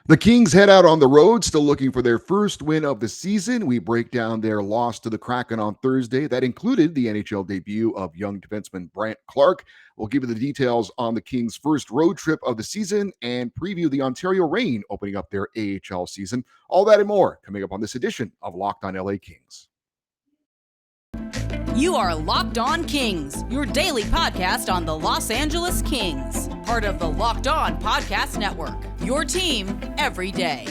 The Kings head out on the road, still looking for their first win of the season. We break down their loss to the Kraken on Thursday. That included the NHL debut of young defenseman Brandt Clarke. We'll give you the details on the Kings' first road trip of the season and preview the Ontario Reign opening up their AHL season. All that and more coming up on this edition of Locked on LA Kings. You are Locked On Kings, your daily podcast on the Los Angeles Kings. Part of the Locked On Podcast Network, your team every day.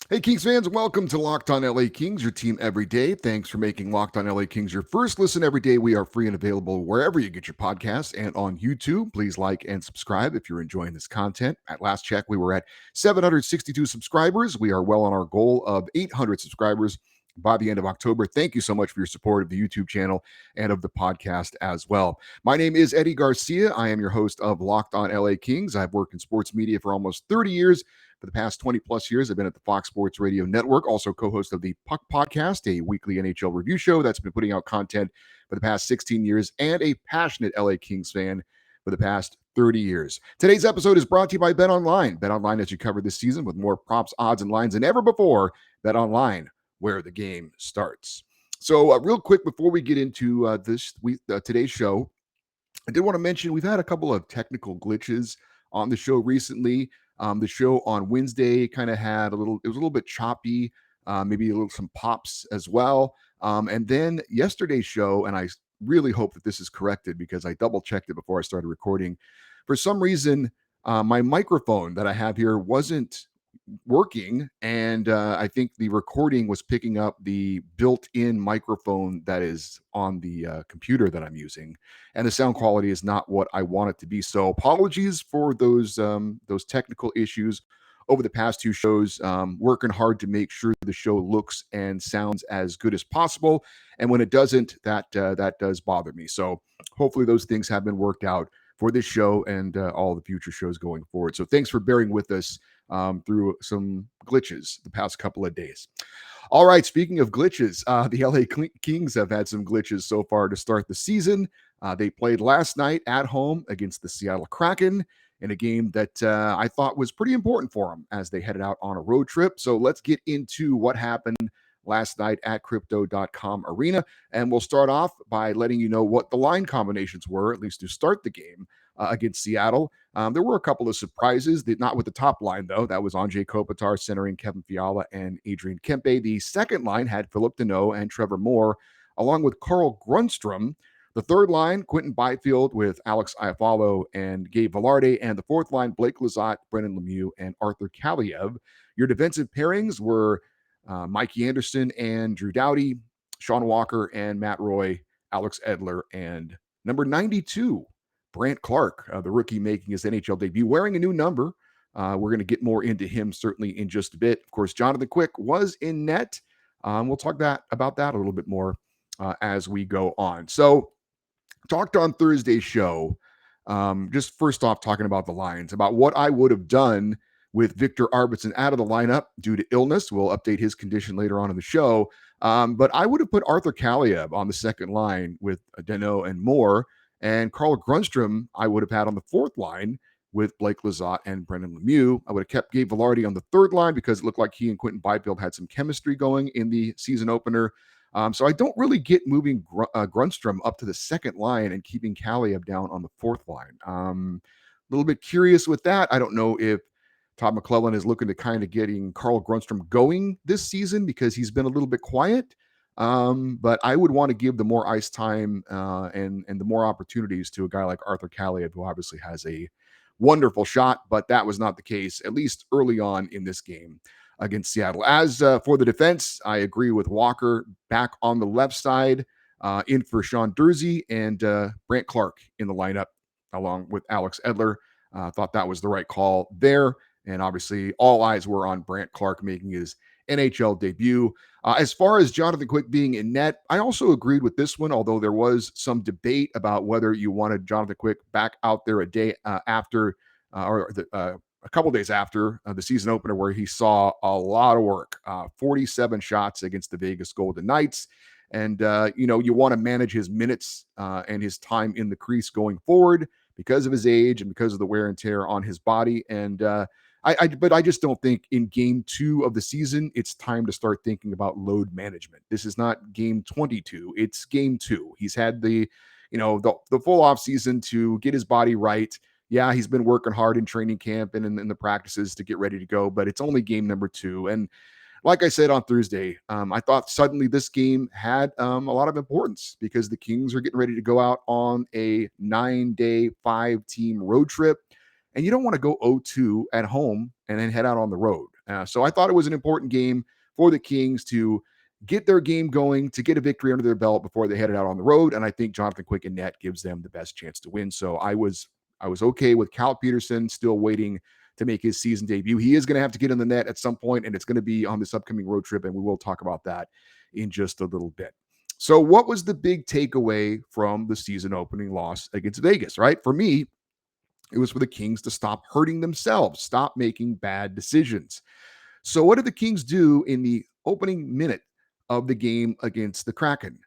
Hey, Kings fans, welcome to Locked on LA Kings, your team every day. Thanks for making Locked on LA Kings your first listen every day. We are free and available wherever you get your podcasts and on YouTube. Please like and subscribe if you're enjoying this content. At last check, we were at 762 subscribers. We are well on our goal of 800 subscribers by the end of October. Thank you so much for your support of the YouTube channel and of the podcast as well. My name is Eddie Garcia. I am your host of Locked on LA Kings. I've worked in sports media for almost 30 years. For the past 20 plus years, I've been at the Fox Sports Radio Network, also co-host of the Puck Podcast, a weekly NHL review show that's been putting out content for the past 16 years, and a passionate LA Kings fan for the past 30 years. Today's episode is brought to you by BetOnline. BetOnline has you covered this season with more props, odds, and lines than ever before. BetOnline, where the game starts. So real quick, before we get into today's show, I did want to mention we've had a couple of technical glitches on the show recently. The show on Wednesday kind of it was a little bit choppy, maybe some pops as well. And then yesterday's show, and I really hope that this is corrected because I double checked it before I started recording. For some reason, my microphone that I have here wasn't working, and I think the recording was picking up the built-in microphone that is on the computer that I'm using, and the sound quality is not what I want it to be. So apologies for those technical issues over the past two shows. Working hard to make sure the show looks and sounds as good as possible, and when it doesn't, that does bother me. So hopefully those things have been worked out for this show and all the future shows going forward. So thanks for bearing with us through some glitches the past couple of days. All right, speaking of glitches, the LA Kings have had some glitches so far to start the season. They played last night at home against the Seattle Kraken in a game that I thought was pretty important for them as they headed out on a road trip. So let's get into what happened last night at Crypto.com Arena. And we'll start off by letting you know what the line combinations were, at least to start the game against Seattle. There were a couple of surprises, not with the top line, though. That was Anze Kopitar centering Kevin Fiala and Adrian Kempe. The second line had Philip Deneau and Trevor Moore, along with Carl Grundstrom. The third line, Quentin Byfield with Alex Iafallo and Gabe Velarde. And the fourth line, Blake Lizotte, Brendan Lemieux, and Arthur Kaliev. Your defensive pairings were Mikey Anderson and Drew Doughty, Sean Walker and Matt Roy, Alex Edler, and number 92, Brandt Clarke, the rookie making his NHL debut, wearing a new number. We're going to get more into him certainly in just a bit. Of course, Jonathan Quick was in net. We'll talk about that a little bit more as we go on. So, talked on Thursday's show, just first off talking about the lines, about what I would have done with Victor Arvidsson out of the lineup due to illness. We'll update his condition later on in the show. But I would have put Arthur Kaliev on the second line with Deneau and Moore. And Carl Grundstrom, I would have had on the fourth line with Blake Lizotte and Brendan Lemieux. I would have kept Gabe Velarde on the third line because it looked like he and Quentin Byfield had some chemistry going in the season opener. So I don't really get moving Grundstrom up to the second line and keeping Kaliev down on the fourth line. A little bit curious with that. I don't know if Todd McClellan is looking to kind of getting Carl Grundstrom going this season because he's been a little bit quiet. But I would want to give the more ice time and the more opportunities to a guy like Arthur Kaliev, who obviously has a wonderful shot, but that was not the case, at least early on in this game against Seattle. As for the defense, I agree with Walker back on the left side, in for Sean Durzi and Brandt Clarke in the lineup, along with Alex Edler. Thought that was the right call there. And obviously, all eyes were on Brandt Clarke making his NHL debut. As far as Jonathan Quick being in net, I also agreed with this one, although there was some debate about whether you wanted Jonathan Quick back out there a day after, a couple days after the season opener, where he saw a lot of work, 47 shots against the Vegas Golden Knights. And, you want to manage his minutes and his time in the crease going forward because of his age and because of the wear and tear on his body. And, but I just don't think in game 2 of the season, it's time to start thinking about load management. This is not game 22. It's game 2. He's had the full off season to get his body right. Yeah, he's been working hard in training camp and in the practices to get ready to go, but it's only game number 2. And like I said on Thursday, I thought suddenly this game had a lot of importance because the Kings are getting ready to go out on a 9-day, 5-team road trip. And you don't want to go 0-2 at home and then head out on the road. So I thought it was an important game for the Kings to get their game going, to get a victory under their belt before they headed out on the road. And I think Jonathan Quick and net gives them the best chance to win. So I was okay with Cal Peterson still waiting to make his season debut. He is going to have to get in the net at some point, and it's going to be on this upcoming road trip, and we will talk about that in just a little bit. So what was the big takeaway from the season opening loss against Vegas, right? For me, it was for the Kings to stop hurting themselves, stop making bad decisions. So what did the Kings do in the opening minute of the game against the Kraken?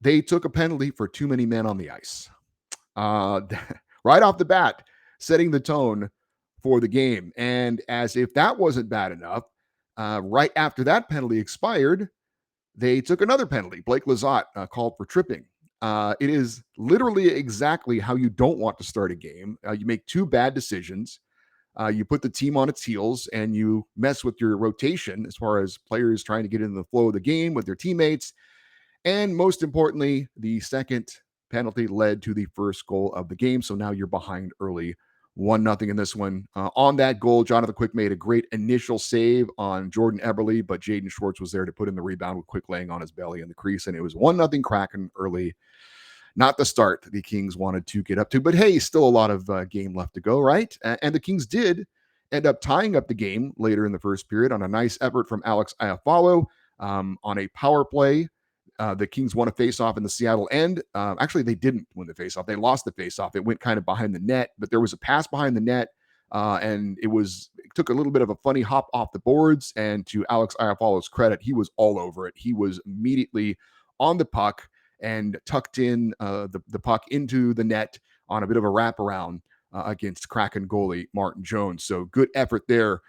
They took a penalty for too many men on the ice. Right off the bat, setting the tone for the game. And as if that wasn't bad enough, right after that penalty expired, they took another penalty. Blake Lizotte called for tripping. It is literally exactly how you don't want to start a game. You make 2 bad decisions. You put the team on its heels and you mess with your rotation as far as players trying to get into the flow of the game with their teammates. And most importantly, the second penalty led to the first goal of the game. So now you're behind early 1-0 in this one. On that goal, Jonathan Quick made a great initial save on Jordan Eberle, but Jaden Schwartz was there to put in the rebound with Quick laying on his belly in the crease. And it was 1-0 Kraken early. Not the start the Kings wanted to get up to, but hey, still a lot of game left to go, right? And the Kings did end up tying up the game later in the first period on a nice effort from Alex Iafallo on a power play. The Kings won a faceoff in the Seattle end. Actually, they didn't win the faceoff. They lost the faceoff. It went kind of behind the net, but there was a pass behind the net, and it took a little bit of a funny hop off the boards. And to Alex Iafallo's credit, he was all over it. He was immediately on the puck and tucked in the puck into the net on a bit of a wraparound against Kraken goalie Martin Jones. So good effort there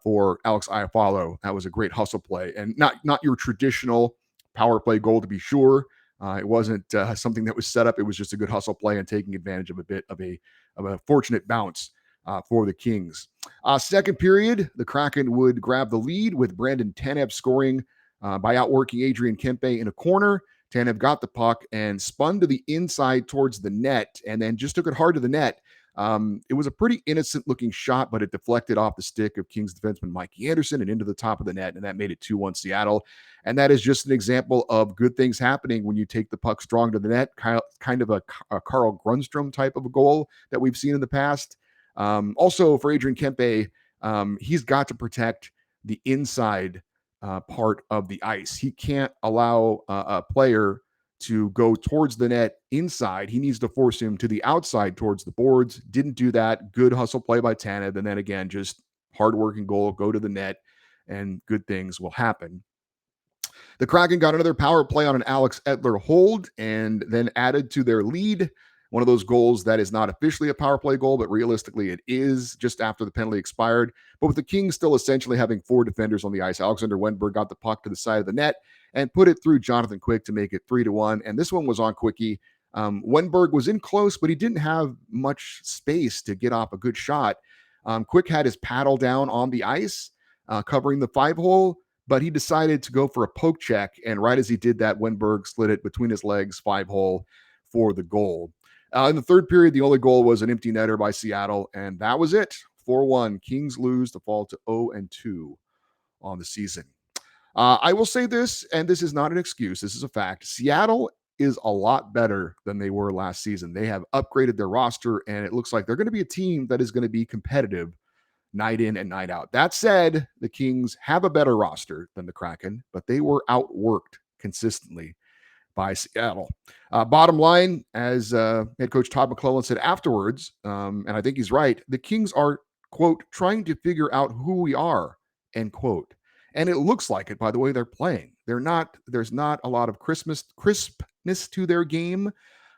for Alex Iafallo. That was a great hustle play, and not your traditional power play goal, to be sure. It wasn't something that was set up. It was just a good hustle play and taking advantage of a bit of a fortunate bounce for the Kings. Second period, the Kraken would grab the lead with Brandon Tanev scoring by outworking Adrian Kempe in a corner. Tanev got the puck and spun to the inside towards the net and then just took it hard to the net. It was a pretty innocent looking shot, but it deflected off the stick of Kings defenseman Mikey Anderson and into the top of the net, and that made it 2-1 Seattle. And that is just an example of good things happening when you take the puck strong to the net, kind of a Carl Grundstrom type of a goal that we've seen in the past. Also for Adrian Kempe, he's got to protect the inside part of the ice. He can't allow a player to go towards the net inside. He needs to force him to the outside towards the boards. Didn't do that. Good hustle play by Tanev. And then again, just hardworking goal, go to the net, and good things will happen. The Kraken got another power play on an Alex Edler hold and then added to their lead. One of those goals that is not officially a power play goal, but realistically it is just after the penalty expired. But with the Kings still essentially having 4 defenders on the ice, Alexander Wenberg got the puck to the side of the net and put it through Jonathan Quick to make it 3-1. And this one was on Quickie. Wenberg was in close, but he didn't have much space to get off a good shot. Quick had his paddle down on the ice, covering the 5-hole, but he decided to go for a poke check. And right as he did that, Wenberg slid it between his legs, 5-hole for the goal. In the third period, the only goal was an empty netter by Seattle, and that was it. 4-1. Kings lose to fall to 0-2 on the season. I will say this, and this is not an excuse. This is a fact. Seattle is a lot better than they were last season. They have upgraded their roster, and it looks like they're going to be a team that is going to be competitive night in and night out. That said, the Kings have a better roster than the Kraken, but they were outworked consistently by Seattle. Bottom line, as head coach Todd McClellan said afterwards, and I think he's right, the Kings are quote, trying to figure out who we are, end quote. And it looks like it by the way they're playing. There's not a lot of crispness to their game.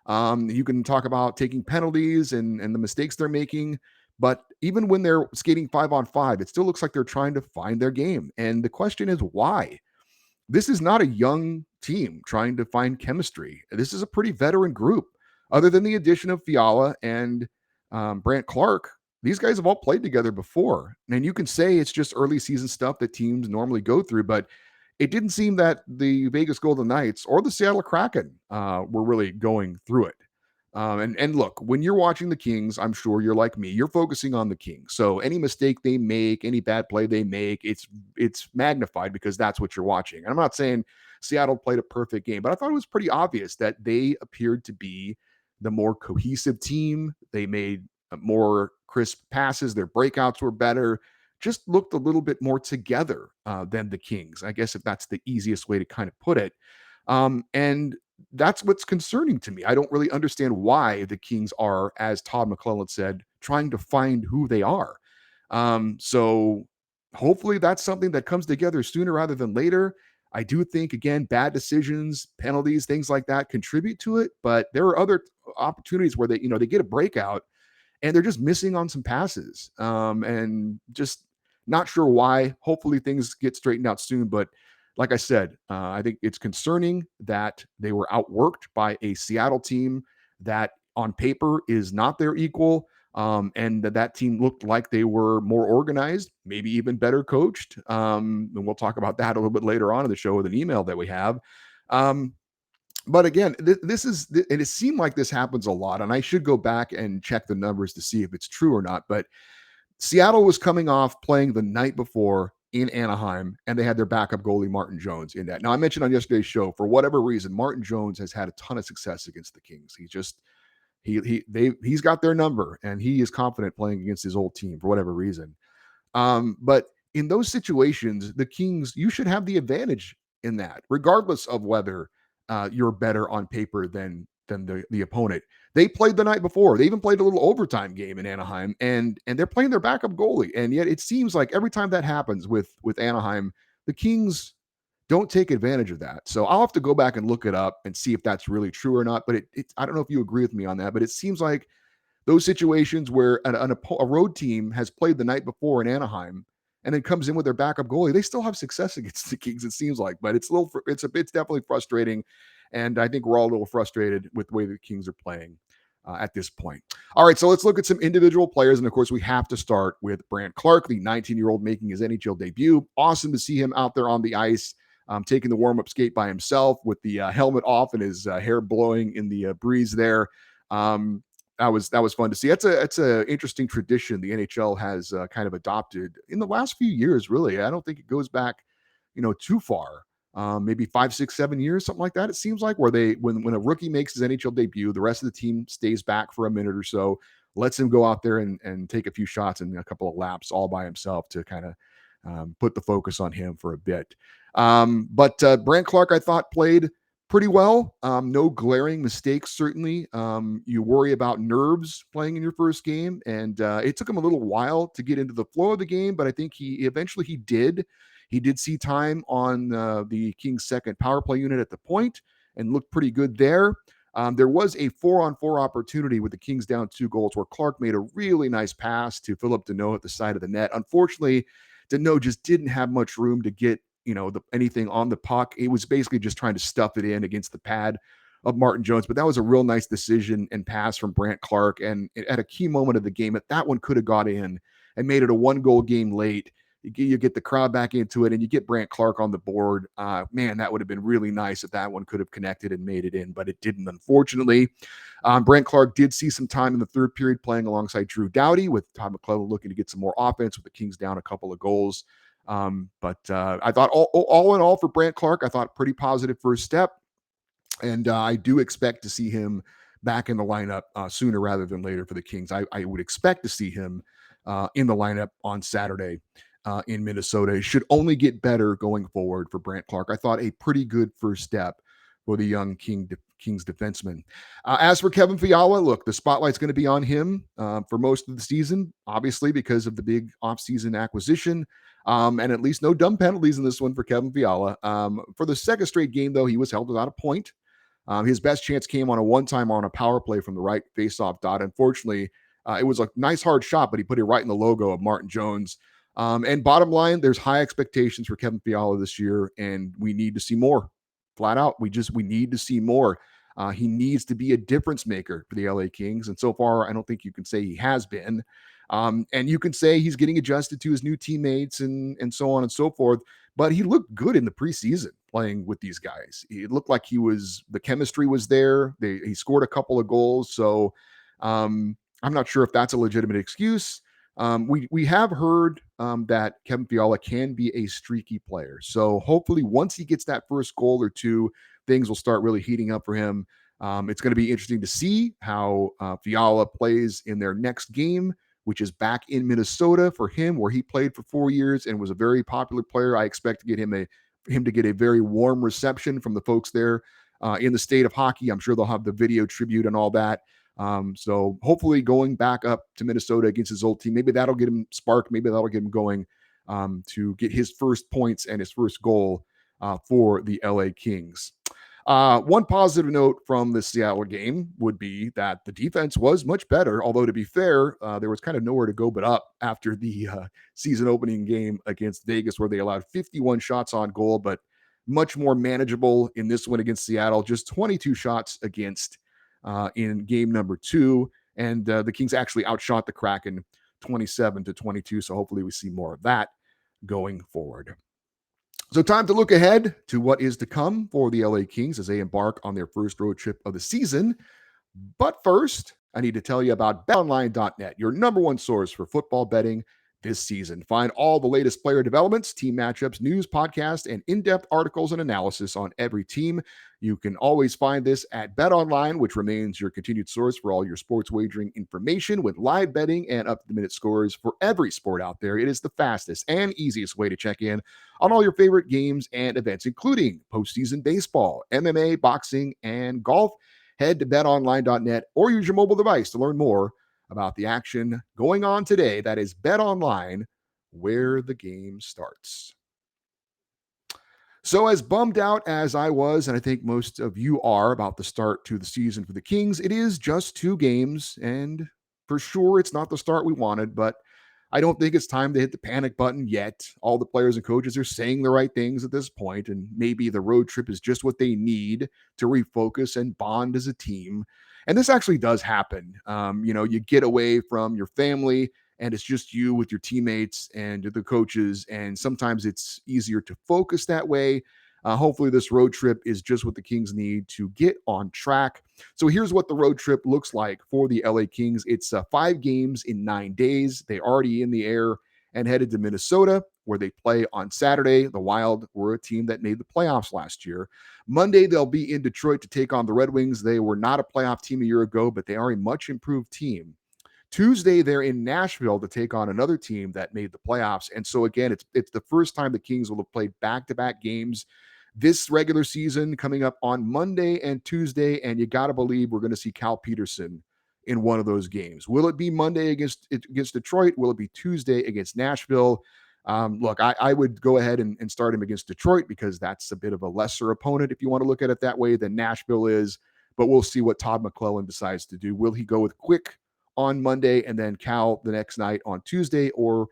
You can talk about taking penalties and the mistakes they're making, but even when they're skating 5-on-5, it still looks like they're trying to find their game. And the question is why? This is not a young team trying to find chemistry. This is a pretty veteran group. Other than the addition of Fiala and Brandt Clarke, these guys have all played together before. And you can say it's just early season stuff that teams normally go through, but it didn't seem that the Vegas Golden Knights or the Seattle Kraken were really going through it. And look, when you're watching the Kings, I'm sure you're like me. You're focusing on the Kings. So any mistake they make, any bad play they make, it's magnified because that's what you're watching. And I'm not saying Seattle played a perfect game, but I thought it was pretty obvious that they appeared to be the more cohesive team. They made more crisp passes. Their breakouts were better. Just looked a little bit more together than the Kings. I guess if that's the easiest way to kind of put it. And that's what's concerning to me. I don't really understand why the Kings are, as Todd McClellan said, trying to find who they are. So hopefully that's something that comes together sooner rather than later. I do think, again, bad decisions, penalties, things like that contribute to it. But there are other opportunities where they get a breakout and they're just missing on some passes. And just not sure why. Hopefully things get straightened out soon. But like I said, I think it's concerning that they were outworked by a Seattle team that on paper is not their equal. And that team looked like they were more organized, maybe even better coached. And we'll talk about that a little bit later on in the show with an email that we have. But again, and it seemed like this happens a lot. And I should go back and check the numbers to see if it's true or not. But Seattle was coming off playing the night before in Anaheim, and they had their backup goalie, Martin Jones, in that. Now, I mentioned on yesterday's show, for whatever reason, Martin Jones has had a ton of success against the Kings. He's got their number, and he is confident playing against his old team for whatever reason. But in those situations, the Kings, you should have the advantage in that, regardless of whether you're better on paper than the opponent. They played the night before. They even played a little overtime game in Anaheim, and they're playing their backup goalie. And yet it seems like every time that happens with Anaheim, the Kings don't take advantage of that. So I'll have to go back and look it up and see if that's really true or not. But I don't know if you agree with me on that, but it seems like those situations where a road team has played the night before in Anaheim and then comes in with their backup goalie, they still have success against the Kings, it seems like. But it's definitely frustrating. And I think we're all a little frustrated with the way the Kings are playing at this point. All right, so let's look at some individual players. And of course, we have to start with Brandt Clarke, the 19-year-old making his NHL debut. Awesome to see him out there on the ice, taking the warm-up skate by himself with the helmet off and his hair blowing in the breeze there. That was fun to see. It's a interesting tradition the NHL has kind of adopted in the last few years. Really, I don't think it goes back, too far. Maybe 5, 6, 7 years, something like that. It seems like where when a rookie makes his NHL debut, the rest of the team stays back for a minute or so, lets him go out there and take a few shots and a couple of laps all by himself to kind of put the focus on him for a bit. But Brandt Clarke, I thought, played pretty well. No glaring mistakes, certainly. You worry about nerves playing in your first game, and it took him a little while to get into the flow of the game, but I think he did. He did see time on the Kings' second power play unit at the point and looked pretty good there. There was a 4-on-4 opportunity with the Kings down 2 goals where Clarke made a really nice pass to Philip Deneau at the side of the net. Unfortunately, Deneau just didn't have much room to get anything on the puck. He was basically just trying to stuff it in against the pad of Martin Jones. But that was a real nice decision and pass from Brandt Clarke. And at a key moment of the game, that one could have got in and made it a 1-goal game late. You get the crowd back into it, and you get Brandt Clarke on the board. Man, that would have been really nice if that one could have connected and made it in, but it didn't, unfortunately. Brandt Clarke did see some time in the third period playing alongside Drew Doughty, with Todd McClellan looking to get some more offense with the Kings down a couple of goals. But I thought all in all for Brandt Clarke, I thought pretty positive first step. And I do expect to see him back in the lineup sooner rather than later for the Kings. I would expect to see him in the lineup on Saturday in Minnesota. It should only get better going forward for Brandt Clarke. I thought a pretty good first step for the young Kings defenseman. As for Kevin Fiala, look, the spotlight's going to be on him for most of the season, obviously, because of the big offseason acquisition. And at least no dumb penalties in this one for Kevin Fiala. For the second straight game, though, he was held without a point. His best chance came on a one-time on a power play from the right faceoff dot. Unfortunately, it was a nice hard shot, but he put it right in the logo of Martin Jones. And bottom line, there's high expectations for Kevin Fiala this year, and we need to see more. Flat out, we need to see more. He needs to be a difference maker for the LA Kings, and so far, I don't think you can say he has been. And you can say he's getting adjusted to his new teammates and so on and so forth. But he looked good in the preseason playing with these guys. It looked like the chemistry was there. He scored a couple of goals. So I'm not sure if that's a legitimate excuse. We have heard that Kevin Fiala can be a streaky player. So hopefully once he gets that first goal or two, things will start really heating up for him. It's going to be interesting to see how Fiala plays in their next game, which is back in Minnesota for him, where he played for 4 years and was a very popular player. I expect to get him to get a very warm reception from the folks there in the state of hockey. I'm sure they'll have the video tribute and all that. So hopefully going back up to Minnesota against his old team, maybe that'll get him sparked. Maybe that'll get him going to get his first points and his first goal for the LA Kings. One positive note from the Seattle game would be that the defense was much better. Although, to be fair, there was kind of nowhere to go but up after the season opening game against Vegas, where they allowed 51 shots on goal, but much more manageable in this one against Seattle. Just 22 shots against in game number 2. And the Kings actually outshot the Kraken 27-22. So hopefully we see more of that going forward. So time to look ahead to what is to come for the LA Kings as they embark on their first road trip of the season. But first, I need to tell you about BetOnline.net, your number one source for football betting this season. Find all the latest player developments, team matchups, news, podcasts, and in-depth articles and analysis on every team. You can always find this at BetOnline, which remains your continued source for all your sports wagering information with live betting and up-to-the-minute scores for every sport out there. It is the fastest and easiest way to check in on all your favorite games and events, including postseason baseball, MMA, boxing, and golf. Head to betonline.net or use your mobile device to learn more about the action going on today. That is BetOnline, where the game starts. So as bummed out as I was, and I think most of you are about the start to the season for the Kings, it is just 2 games, and for sure it's not the start we wanted, but I don't think it's time to hit the panic button yet. All the players and coaches are saying the right things at this point, and maybe the road trip is just what they need to refocus and bond as a team. And this actually does happen. You get away from your family and it's just you with your teammates and the coaches. And sometimes it's easier to focus that way. Hopefully this road trip is just what the Kings need to get on track. So here's what the road trip looks like for the LA Kings. It's 5 games in 9 days. They're already in the air and headed to Minnesota, where they play on Saturday. The Wild were a team that made the playoffs last year. Monday, they'll be in Detroit to take on the Red Wings. They were not a playoff team a year ago, but they are a much improved team. Tuesday, they're in Nashville to take on another team that made the playoffs. And so again, it's the first time the Kings will have played back-to-back games this regular season, coming up on Monday and Tuesday. And you got to believe we're going to see Cal Peterson in one of those games. Will it be Monday against Detroit? Will it be Tuesday against Nashville? Look, I would go ahead and start him against Detroit because that's a bit of a lesser opponent, if you want to look at it that way, than Nashville is. But we'll see what Todd McClellan decides to do. Will he go with Quick on Monday and then Cal the next night on Tuesday, or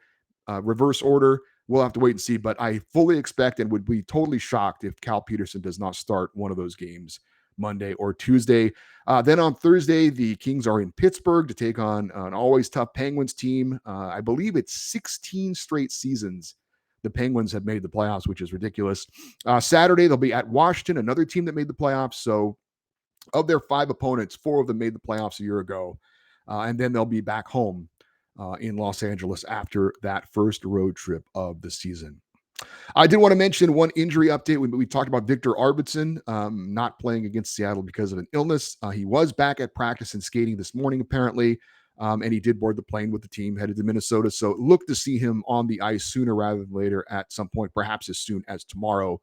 reverse order? We'll have to wait and see. But I fully expect and would be totally shocked if Cal Peterson does not start one of those games Monday or Tuesday. Then on Thursday, the Kings are in Pittsburgh to take on an always tough Penguins team. I believe it's 16 straight seasons the Penguins have made the playoffs, which is ridiculous. Saturday, they'll be at Washington, another team that made the playoffs. So of their 5 opponents, 4 of them made the playoffs a year ago. And then they'll be back home in Los Angeles after that first road trip of the season. I did want to mention one injury update. We talked about Victor Arvidsson not playing against Seattle because of an illness. He was back at practice and skating this morning, apparently, and he did board the plane with the team headed to Minnesota. So look to see him on the ice sooner rather than later at some point, perhaps as soon as tomorrow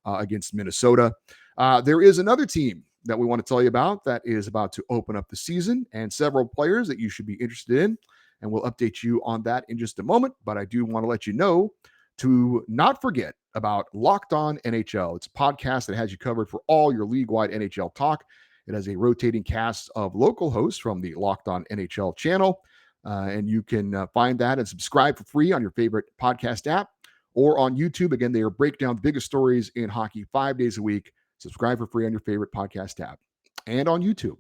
against Minnesota. There is another team that we want to tell you about that is about to open up the season and several players that you should be interested in. And we'll update you on that in just a moment. But I do want to let you know to not forget about Locked On NHL. It's a podcast that has you covered for all your league-wide NHL talk. It has a rotating cast of local hosts from the Locked On NHL channel. And you can find that and subscribe for free on your favorite podcast app or on YouTube. Again, they break down the biggest stories in hockey 5 days a week. Subscribe for free on your favorite podcast app and on YouTube.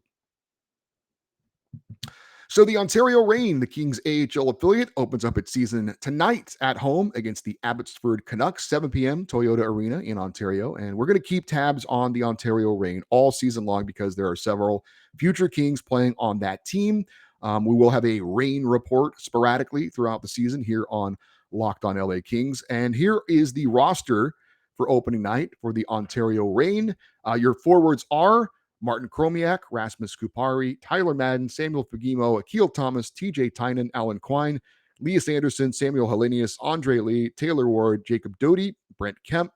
So the Ontario Reign, the Kings AHL affiliate, opens up its season tonight at home against the Abbotsford Canucks, 7 p.m. Toyota Arena in Ontario. And we're going to keep tabs on the Ontario Reign all season long because there are several future Kings playing on that team. We will have a Reign report sporadically throughout the season here on Locked On LA Kings. And here is the roster for opening night for the Ontario Reign. Your forwards are Martin Chromiak, Rasmus Kupari, Tyler Madden, Samuel Fagimo, Akil Thomas, TJ Tynan, Alan Quine, Elias Anderson, Samuel Hellenius, Andre Lee, Taylor Ward, Jacob Doty, Brent Kemp,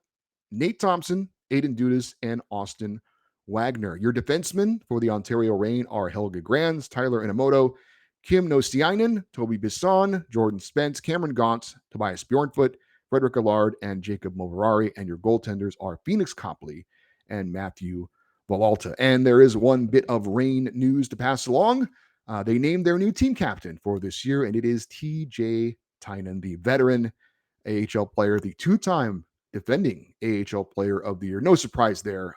Nate Thompson, Aiden Dudas, and Austin Wagner. Your defensemen for the Ontario Reign are Helga Granz, Tyler Inamoto, Kim Nostiainen, Toby Bisson, Jordan Spence, Cameron Gauntz, Tobias Bjornfoot, Frederick Allard, and Jacob Moverari. And your goaltenders are Phoenix Copley and Matthew Villalta. And there is one bit of Reign news to pass along. They named their new team captain for this year, and it is TJ Tynan, the veteran AHL player, the two-time defending AHL player of the year. No surprise there.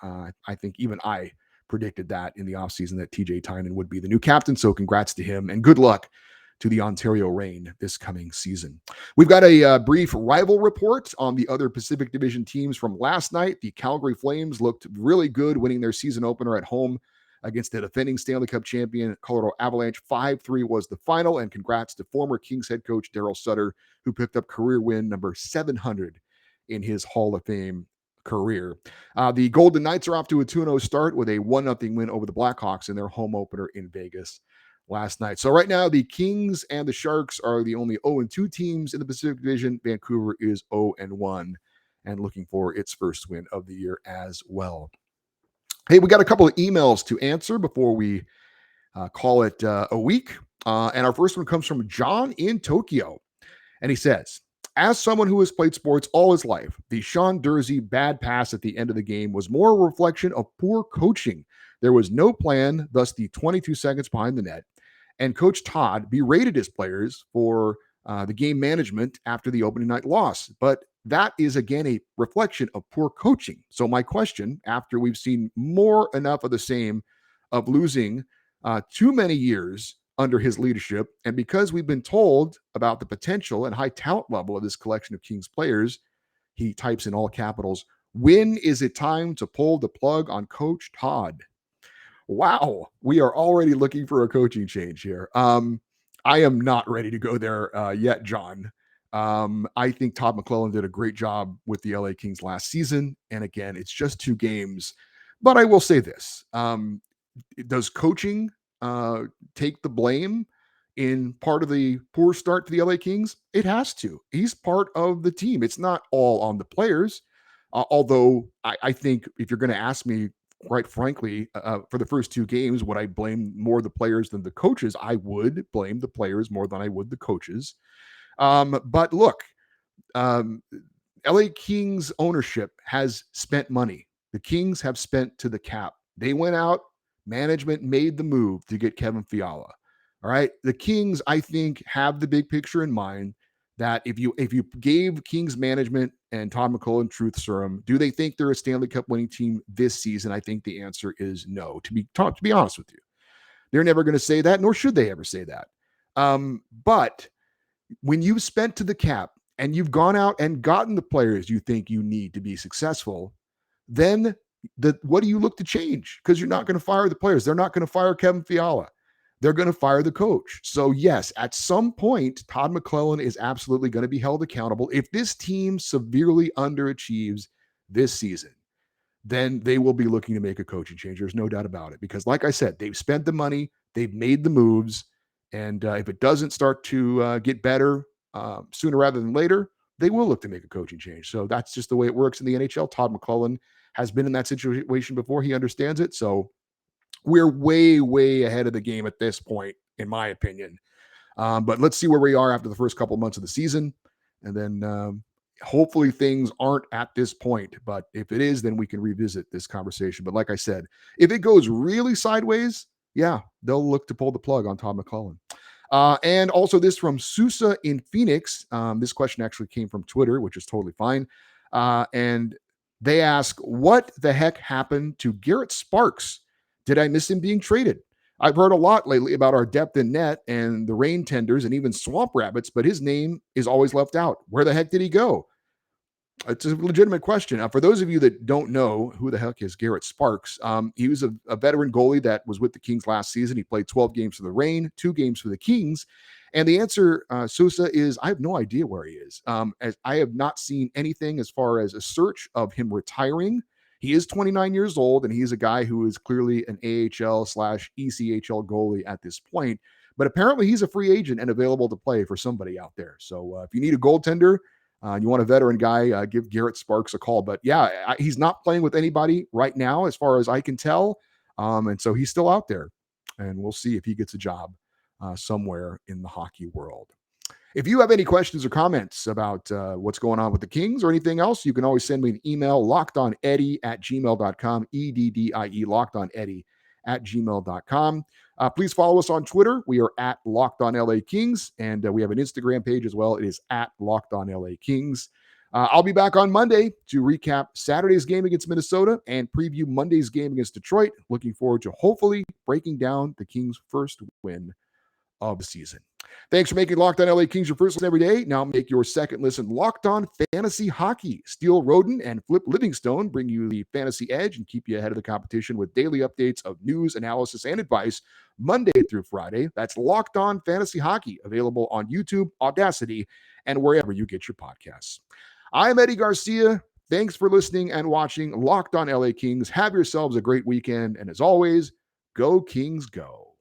I think even I predicted that in the offseason that TJ Tynan would be the new captain. So congrats to him and good luck to the Ontario Reign this coming season. We've got a brief rival report on the other Pacific Division teams from last night. The Calgary Flames looked really good, winning their season opener at home against the defending Stanley Cup champion Colorado Avalanche. 5-3 was the final, and congrats to former Kings head coach Darryl Sutter, who picked up career win number 700 in his Hall of Fame career. The Golden Knights are off to a 2-0 start with a 1-0 win over the Blackhawks in their home opener in Vegas last night. So right now, the Kings and the Sharks are the only 0-2 teams in the Pacific Division. Vancouver is 0-1 and looking for its first win of the year as well. Hey, we got a couple of emails to answer before we call it a week. And our first one comes from John in Tokyo. And he says, as someone who has played sports all his life, the Sean Dursey bad pass at the end of the game was more a reflection of poor coaching. There was no plan, thus the 22 seconds behind the net. And Coach Todd berated his players for the game management after the opening night loss. But that is, again, a reflection of poor coaching. So my question, after we've seen enough of the same of losing too many years under his leadership, and because we've been told about the potential and high talent level of this collection of Kings players, he types in all capitals, when is it time to pull the plug on Coach Todd? Wow, we are already looking for a coaching change here. I am not ready to go there yet, John. I think Todd McClellan did a great job with the LA Kings last season. And again, it's just 2 games. But I will say this. Does coaching take the blame in part of the poor start to the LA Kings? It has to. He's part of the team. It's not all on the players. Although I think if you're going to ask me, quite frankly, for the first 2 games, would I blame more the players than the coaches? I would blame the players more than I would the coaches. But look, LA Kings ownership has spent money. The Kings have spent to the cap. They went out, management made the move to get Kevin Fiala. All right. The Kings, I think, have the big picture in mind that if you gave Kings management and Todd McClellan truth serum, do they think they're a Stanley Cup winning team this season? I think the answer is no. To be honest with you, they're never going to say that, nor should they ever say that. But when you've spent to the cap and you've gone out and gotten the players you think you need to be successful, then what do you look to change? Because you're not going to fire the players. They're not going to fire Kevin Fiala. They're going to fire the coach. So yes, at some point, Todd McClellan is absolutely going to be held accountable. If this team severely underachieves this season, then they will be looking to make a coaching change. There's no doubt about it. Because like I said, they've spent the money, they've made the moves, and if it doesn't start to get better sooner rather than later, they will look to make a coaching change. So that's just the way it works in the NHL. Todd McClellan has been in that situation before. He understands it. So we're way, way ahead of the game at this point, in my opinion. But let's see where we are after the first couple of months of the season. And then hopefully things aren't at this point. But if it is, then we can revisit this conversation. But like I said, if it goes really sideways, yeah, they'll look to pull the plug on Todd McClellan. And also this from Sousa in Phoenix. This question actually came from Twitter, which is totally fine. And they ask, what the heck happened to Garrett Sparks? Did I miss him being traded? I've heard a lot lately about our depth in net and the rain tenders and even swamp rabbits, but his name is always left out. Where the heck did he go? It's a legitimate question. For those of you that don't know who the heck is Garrett Sparks, he was a veteran goalie that was with the Kings last season. He played 12 games for the Reign, 2 games for the Kings. And the answer, Sousa, is I have no idea where he is. As I have not seen anything as far as a search of him retiring. He is 29 years old, and he's a guy who is clearly an AHL/ECHL goalie at this point. But apparently he's a free agent and available to play for somebody out there. So if you need a goaltender, you want a veteran guy, give Garrett Sparks a call. But yeah, he's not playing with anybody right now, as far as I can tell. And so he's still out there. And we'll see if he gets a job somewhere in the hockey world. If you have any questions or comments about what's going on with the Kings or anything else, you can always send me an email, lockedoneddie@gmail.com, EDDIE, lockedoneddie@gmail.com. Please follow us on Twitter. We are at LockedOnLAKings, and we have an Instagram page as well. It is at LockedOnLAKings. I'll be back on Monday to recap Saturday's game against Minnesota and preview Monday's game against Detroit. Looking forward to hopefully breaking down the Kings' first win of the season. Thanks for making Locked On LA Kings your first listen every day. Now make your second listen Locked On Fantasy Hockey. Steel Roden and Flip Livingstone bring you the fantasy edge and keep you ahead of the competition with daily updates of news, analysis, and advice Monday through Friday. That's Locked On Fantasy Hockey, available on YouTube, Audacity, and wherever you get your podcasts. I'm Eddie Garcia. Thanks for listening and watching Locked On LA Kings. Have yourselves a great weekend. And as always, go Kings, go.